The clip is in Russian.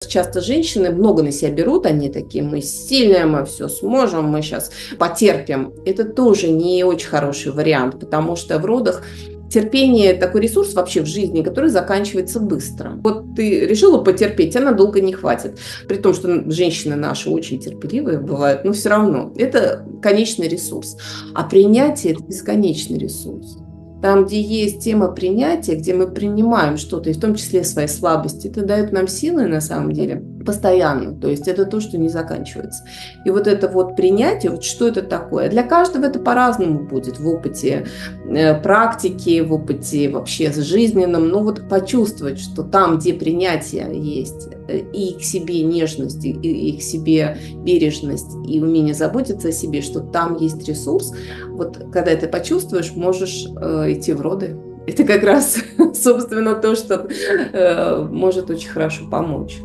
Часто женщины много на себя берут, они такие: мы сильные, мы все сможем, мы сейчас потерпим. Это тоже не очень хороший вариант, потому что в родах терпение – такой ресурс вообще в жизни, который заканчивается быстро. Вот ты решила потерпеть, а надолго не хватит. При том, что женщины наши очень терпеливые бывают, но все равно это конечный ресурс. А принятие – это бесконечный ресурс. Там, где есть тема принятия, где мы принимаем что-то, и в том числе свои слабости, это дает нам силы на самом деле постоянно. То есть это то, что не заканчивается. И вот это вот принятие, вот что это такое? Для каждого это по-разному будет в опыте практики, в опыте вообще жизненном. Но вот почувствовать, что там, где принятие есть, и к себе нежность, и к себе бережность, и умение заботиться о себе, что там есть ресурс. Вот когда ты почувствуешь, можешь идти в роды. Это как раз, собственно, то, что может очень хорошо помочь.